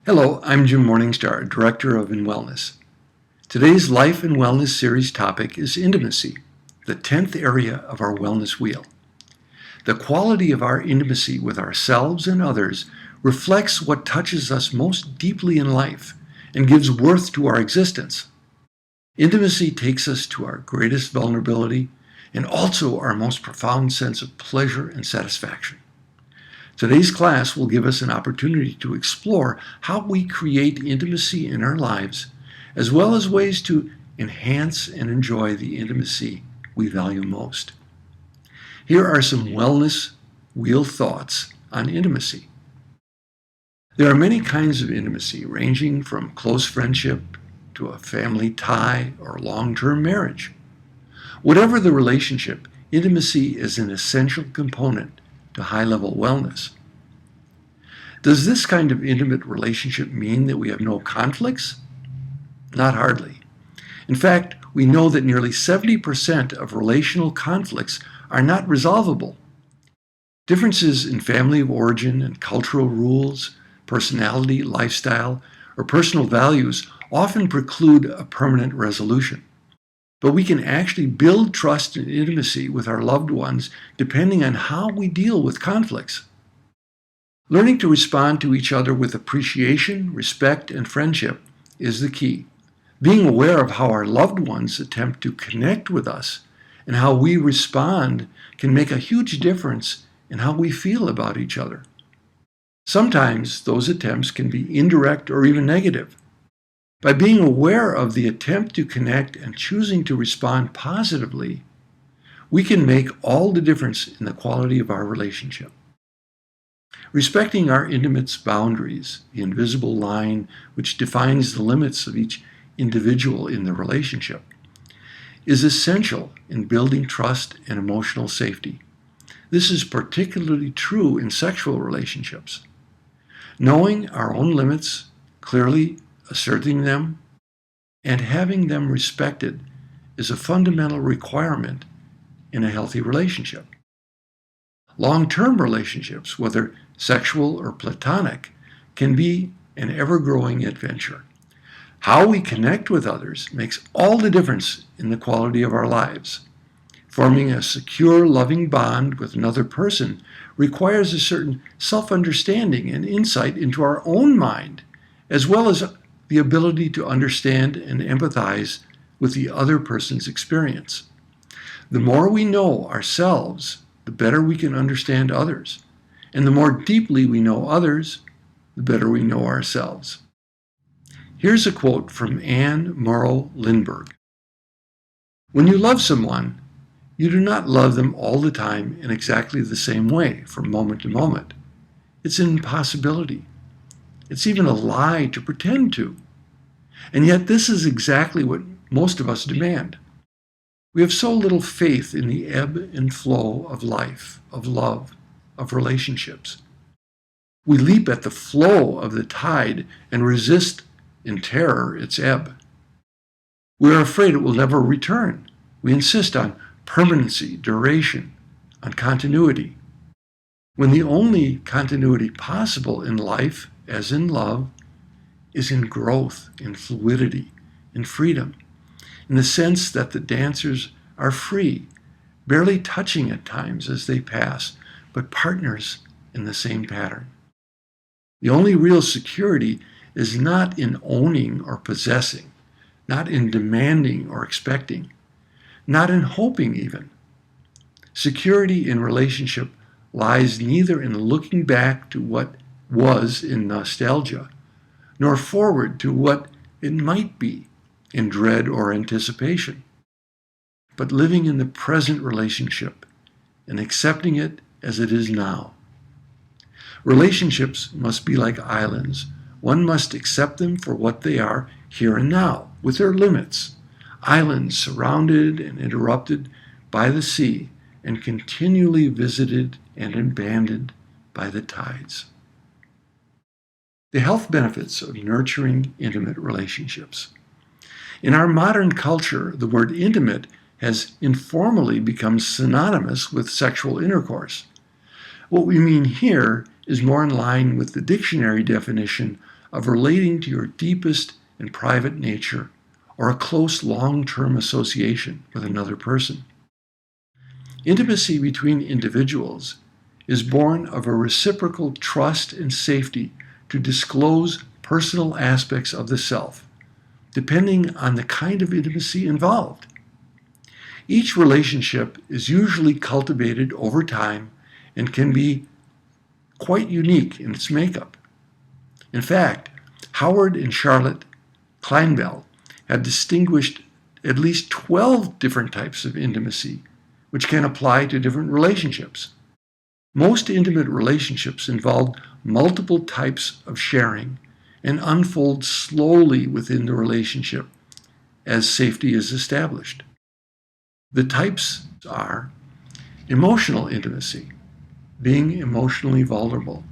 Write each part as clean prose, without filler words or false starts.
Hello, I'm Jim Morningstar, Director of Wellness. Today's Life and Wellness series topic is intimacy, the 10th area of our wellness wheel. The quality of our intimacy with ourselves and others reflects what touches us most deeply in life and gives worth to our existence. Intimacy takes us to our greatest vulnerability and also our most profound sense of pleasure and satisfaction. Today's class will give us an opportunity to explore how we create intimacy in our lives, as well as ways to enhance and enjoy the intimacy we value most. Here are some wellness wheel thoughts on intimacy. There are many kinds of intimacy, ranging from close friendship to a family tie or long-term marriage. Whatever the relationship, intimacy is an essential component to high-level wellness. Does this kind of intimate relationship mean that we have no conflicts? Not hardly. In fact, we know that nearly 70% of relational conflicts are not resolvable. Differences in family of origin and cultural rules, personality, lifestyle, or personal values often preclude a permanent resolution. But we can actually build trust and intimacy with our loved ones depending on how we deal with conflicts. Learning to respond to each other with appreciation, respect, and friendship is the key. Being aware of how our loved ones attempt to connect with us and how we respond can make a huge difference in how we feel about each other. Sometimes those attempts can be indirect or even negative. By being aware of the attempt to connect and choosing to respond positively, we can make all the difference in the quality of our relationship. Respecting our intimate's boundaries, the invisible line which defines the limits of each individual in the relationship, is essential in building trust and emotional safety. This is particularly true in sexual relationships. Knowing our own limits, clearly asserting them, and having them respected is a fundamental requirement in a healthy relationship. Long-term relationships, whether sexual or platonic, can be an ever-growing adventure. How we connect with others makes all the difference in the quality of our lives. Forming a secure, loving bond with another person requires a certain self-understanding and insight into our own mind, as well as the ability to understand and empathize with the other person's experience. The more we know ourselves, the better we can understand others. And the more deeply we know others, the better we know ourselves. Here's a quote from Anne Morrow Lindbergh. "When you love someone, you do not love them all the time in exactly the same way from moment to moment. It's an impossibility. It's even a lie to pretend to. And yet this is exactly what most of us demand. We have so little faith in the ebb and flow of life, of love, of relationships. We leap at the flow of the tide and resist in terror its ebb. We are afraid it will never return. We insist on permanency, duration, on continuity. When the only continuity possible in life, as in love, is in growth, in fluidity, in freedom, in the sense that the dancers are free, barely touching at times as they pass, but partners in the same pattern. The only real security is not in owning or possessing, not in demanding or expecting, not in hoping even. Security in relationship lies neither in looking back to what was in nostalgia, nor forward to what it might be in dread or anticipation, but living in the present relationship and accepting it as it is now. Relationships must be like islands. One must accept them for what they are here and now, with their limits. Islands surrounded and interrupted by the sea and continually visited and abandoned by the tides. The health benefits of nurturing intimate relationships. In our modern culture, the word intimate has informally become synonymous with sexual intercourse. What we mean here is more in line with the dictionary definition of relating to your deepest and private nature or a close long-term association with another person. Intimacy between individuals is born of a reciprocal trust and safety to disclose personal aspects of the self, depending on the kind of intimacy involved. Each relationship is usually cultivated over time and can be quite unique in its makeup. In fact, Howard and Charlotte Kleinbell have distinguished at least 12 different types of intimacy, which can apply to different relationships. Most intimate relationships involve multiple types of sharing and unfold slowly within the relationship as safety is established. The types are emotional intimacy, being emotionally vulnerable;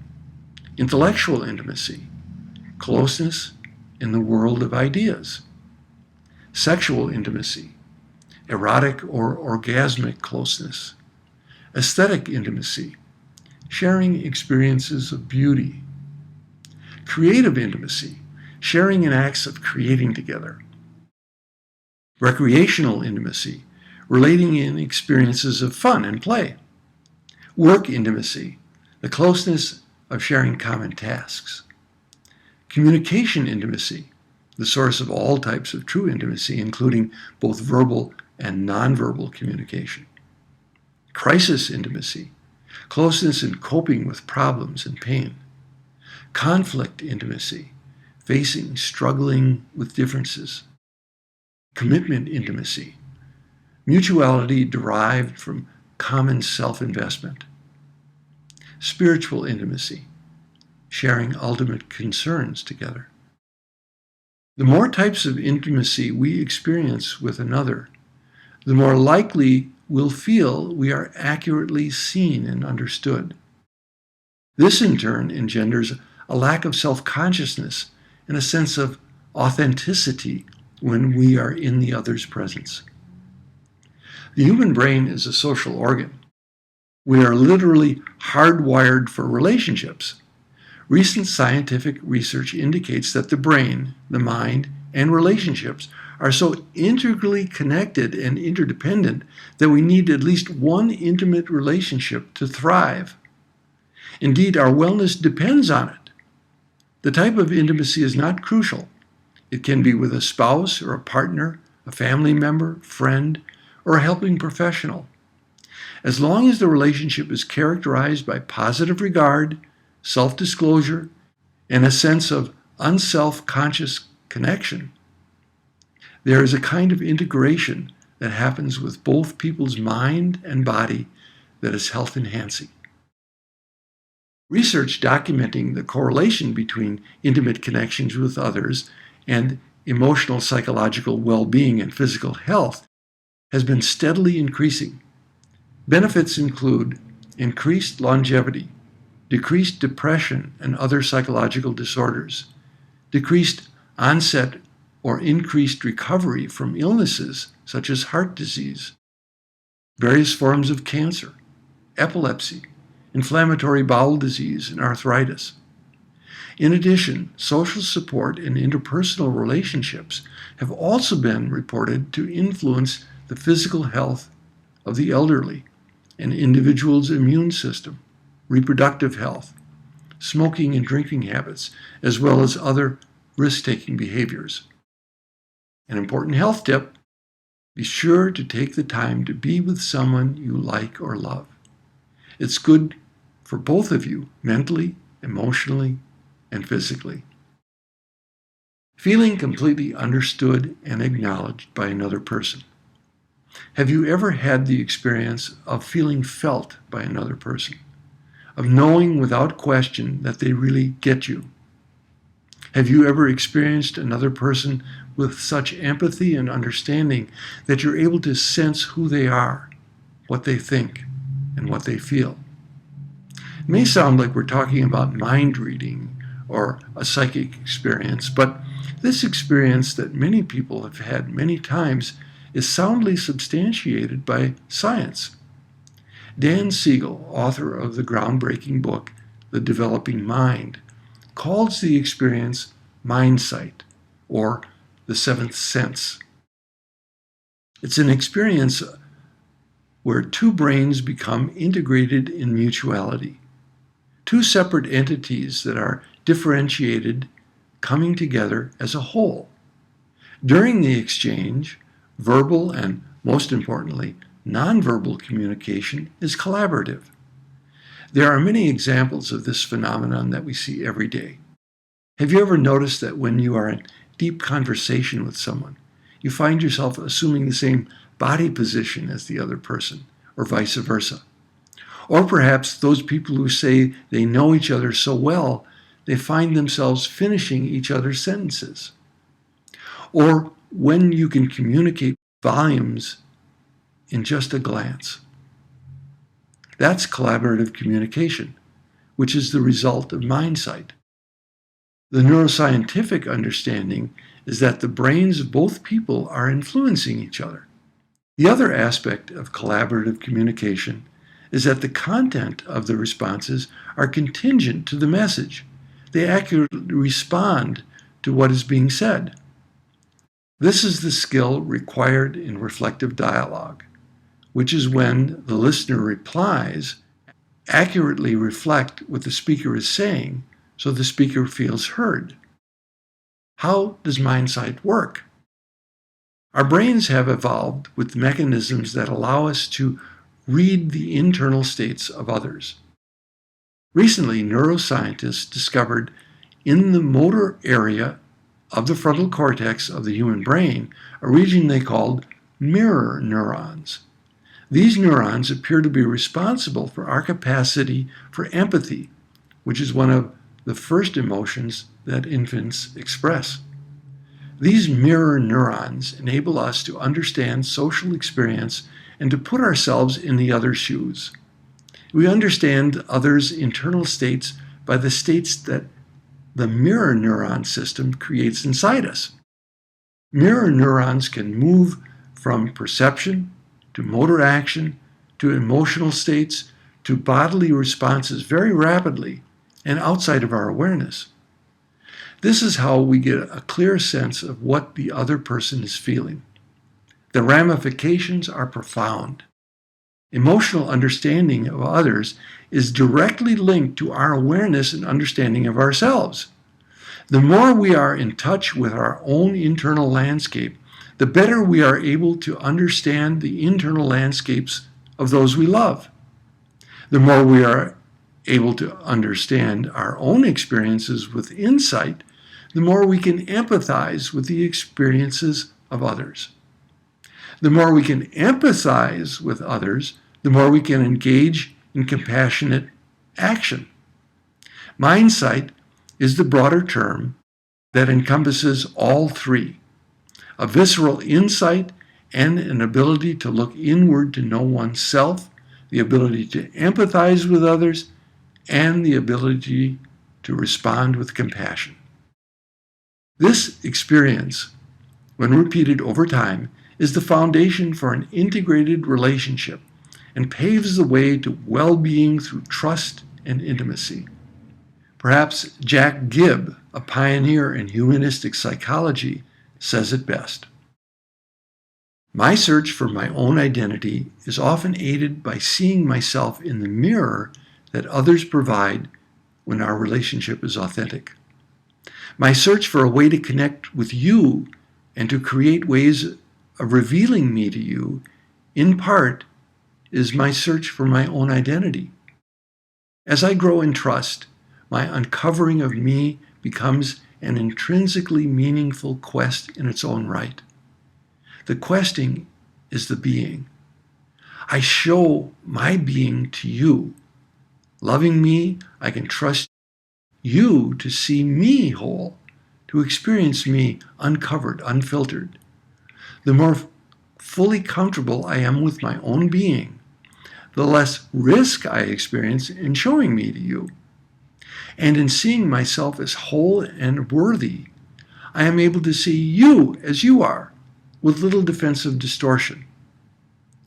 intellectual intimacy, closeness in the world of ideas; sexual intimacy, erotic or orgasmic closeness; aesthetic intimacy, sharing experiences of beauty; creative intimacy, sharing in acts of creating together; recreational intimacy, relating in experiences of fun and play; work intimacy, the closeness of sharing common tasks; communication intimacy, the source of all types of true intimacy, including both verbal and nonverbal communication; crisis intimacy, closeness in coping with problems and pain; conflict intimacy, facing, struggling with differences; commitment intimacy, mutuality derived from common self-investment; spiritual intimacy, sharing ultimate concerns together. The more types of intimacy we experience with another, the more likely we'll feel we are accurately seen and understood. This in turn engenders a lack of self-consciousness and a sense of authenticity when we are in the other's presence. The human brain is a social organ. We are literally hardwired for relationships. Recent scientific research indicates that the brain, the mind, and relationships are so integrally connected and interdependent that we need at least one intimate relationship to thrive. Indeed, our wellness depends on it. The type of intimacy is not crucial. It can be with a spouse or a partner, a family member, friend, or a helping professional. As long as the relationship is characterized by positive regard, self-disclosure, and a sense of unself-conscious connection, there is a kind of integration that happens with both people's mind and body that is health-enhancing. Research documenting the correlation between intimate connections with others and emotional, psychological well-being and physical health has been steadily increasing. Benefits include increased longevity, decreased depression and other psychological disorders, decreased onset or increased recovery from illnesses such as heart disease, various forms of cancer, epilepsy, inflammatory bowel disease, and arthritis. In addition, social support and interpersonal relationships have also been reported to influence the physical health of the elderly, an individual's immune system, reproductive health, smoking and drinking habits, as well as other risk-taking behaviors. An important health tip: be sure to take the time to be with someone you like or love. It's good for both of you, mentally, emotionally, and physically. Feeling completely understood and acknowledged by another person. Have you ever had the experience of feeling felt by another person, of knowing without question that they really get you? Have you ever experienced another person with such empathy and understanding that you're able to sense who they are, what they think, and what they feel? It may sound like we're talking about mind reading or a psychic experience, but this experience that many people have had many times is soundly substantiated by science. Dan Siegel, author of the groundbreaking book, The Developing Mind, calls the experience mind sight, or the seventh sense. It's an experience where two brains become integrated in mutuality. Two separate entities that are differentiated coming together as a whole. During the exchange, verbal and, most importantly, nonverbal communication is collaborative. There are many examples of this phenomenon that we see every day. Have you ever noticed that when you are in deep conversation with someone, you find yourself assuming the same body position as the other person, or vice versa? Or perhaps those people who say they know each other so well, they find themselves finishing each other's sentences. Or when you can communicate volumes in just a glance. That's collaborative communication, which is the result of mind sight. The neuroscientific understanding is that the brains of both people are influencing each other. The other aspect of collaborative communication is that the content of the responses are contingent to the message. They accurately respond to what is being said. This is the skill required in reflective dialogue, which is when the listener replies accurately reflect what the speaker is saying so the speaker feels heard. How does mind sight work? Our brains have evolved with mechanisms that allow us to read the internal states of others. Recently, neuroscientists discovered in the motor area of the frontal cortex of the human brain a region they called mirror neurons. These neurons appear to be responsible for our capacity for empathy, which is one of the first emotions that infants express. These mirror neurons enable us to understand social experience and to put ourselves in the other's shoes. We understand others' internal states by the states that the mirror neuron system creates inside us. Mirror neurons can move from perception to motor action to emotional states to bodily responses very rapidly and outside of our awareness. This is how we get a clear sense of what the other person is feeling. The ramifications are profound. Emotional understanding of others is directly linked to our awareness and understanding of ourselves. The more we are in touch with our own internal landscape, the better we are able to understand the internal landscapes of those we love. The more we are able to understand our own experiences with insight, the more we can empathize with the experiences of others. The more we can empathize with others, the more we can engage in compassionate action. Mind sight is the broader term that encompasses all three: a visceral insight and an ability to look inward to know oneself, the ability to empathize with others, and the ability to respond with compassion. This experience, when repeated over time, is the foundation for an integrated relationship and paves the way to well-being through trust and intimacy. Perhaps Jack Gibb, a pioneer in humanistic psychology, says it best. My search for my own identity is often aided by seeing myself in the mirror that others provide when our relationship is authentic. My search for a way to connect with you and to create ways of revealing me to you, in part, is my search for my own identity. As I grow in trust, my uncovering of me becomes an intrinsically meaningful quest in its own right. The questing is the being. I show my being to you. Loving me, I can trust you to see me whole, to experience me uncovered, unfiltered. The more fully comfortable I am with my own being, the less risk I experience in showing me to you. And in seeing myself as whole and worthy, I am able to see you as you are, with little defensive distortion.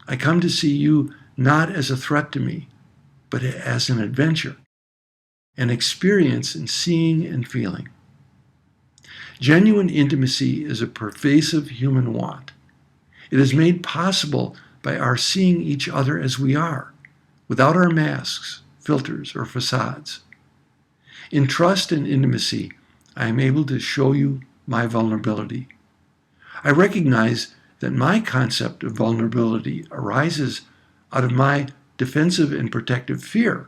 I come to see you not as a threat to me, but as an adventure, an experience in seeing and feeling. Genuine intimacy is a pervasive human want. It is made possible by our seeing each other as we are, without our masks, filters, or facades. In trust and intimacy, I am able to show you my vulnerability. I recognize that my concept of vulnerability arises out of my defensive and protective fear.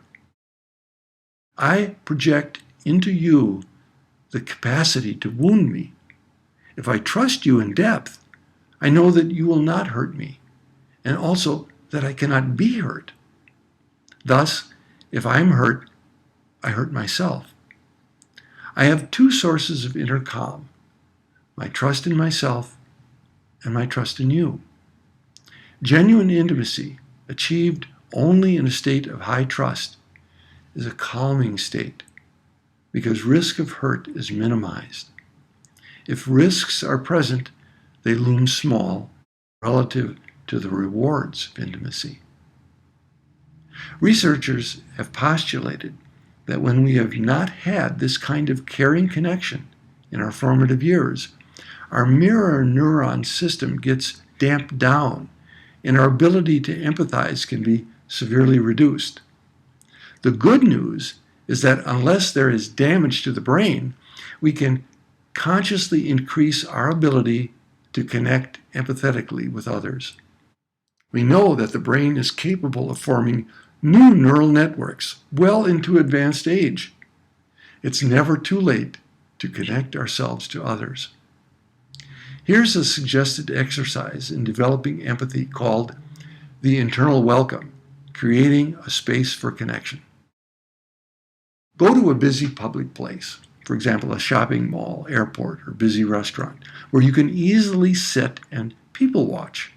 I project into you the capacity to wound me. If I trust you in depth, I know that you will not hurt me, and also that I cannot be hurt. Thus, if I am hurt, I hurt myself. I have two sources of inner calm: my trust in myself and my trust in you. Genuine intimacy, achieved only in a state of high trust, is a calming state because risk of hurt is minimized. If risks are present, they loom small relative to the rewards of intimacy. Researchers have postulated that when we have not had this kind of caring connection in our formative years, our mirror neuron system gets damped down and our ability to empathize can be severely reduced. The good news is that unless there is damage to the brain, we can consciously increase our ability to connect empathetically with others. We know that the brain is capable of forming new neural networks well into advanced age. It's never too late to connect ourselves to others. Here's a suggested exercise in developing empathy called the internal welcome, creating a space for connection. Go to a busy public place, for example, a shopping mall, airport, or busy restaurant, where you can easily sit and people watch.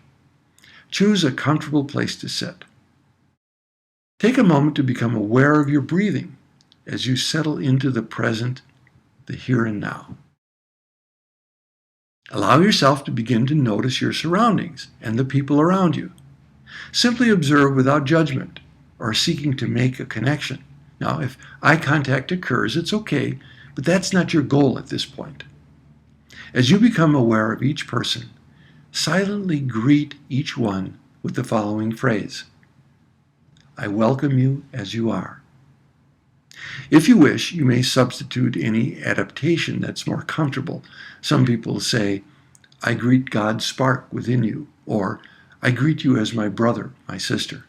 Choose a comfortable place to sit. Take a moment to become aware of your breathing as you settle into the present, the here and now. Allow yourself to begin to notice your surroundings and the people around you. Simply observe without judgment or seeking to make a connection. Now, if eye contact occurs, it's okay, but that's not your goal at this point. As you become aware of each person, silently greet each one with the following phrase: I welcome you as you are. If you wish, you may substitute any adaptation that's more comfortable. Some people say, I greet God's spark within you, or I greet you as my brother, my sister.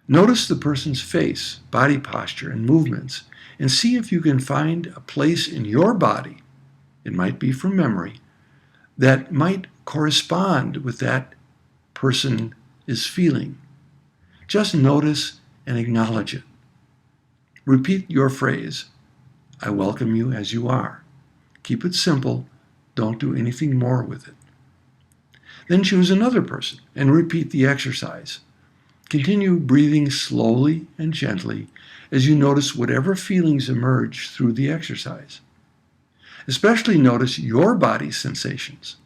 Notice the person's face, body posture, and movements, and see if you can find a place in your body, it might be from memory, that might correspond with that person is feeling. Just notice and acknowledge it. Repeat your phrase, I welcome you as you are. Keep it simple. Don't do anything more with it. Then choose another person and repeat the exercise. Continue breathing slowly and gently as you notice whatever feelings emerge through the exercise. Especially notice your body's sensations.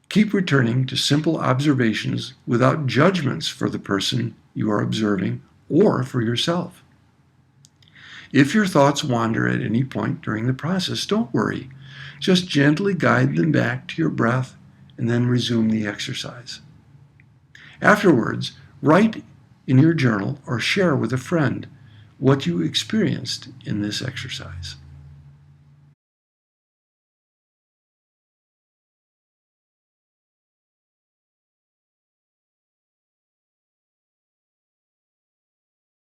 Keep returning to simple observations without judgments for the person you are observing or for yourself. If your thoughts wander at any point during the process, don't worry. Just gently guide them back to your breath and then resume the exercise. Afterwards, write in your journal or share with a friend what you experienced in this exercise.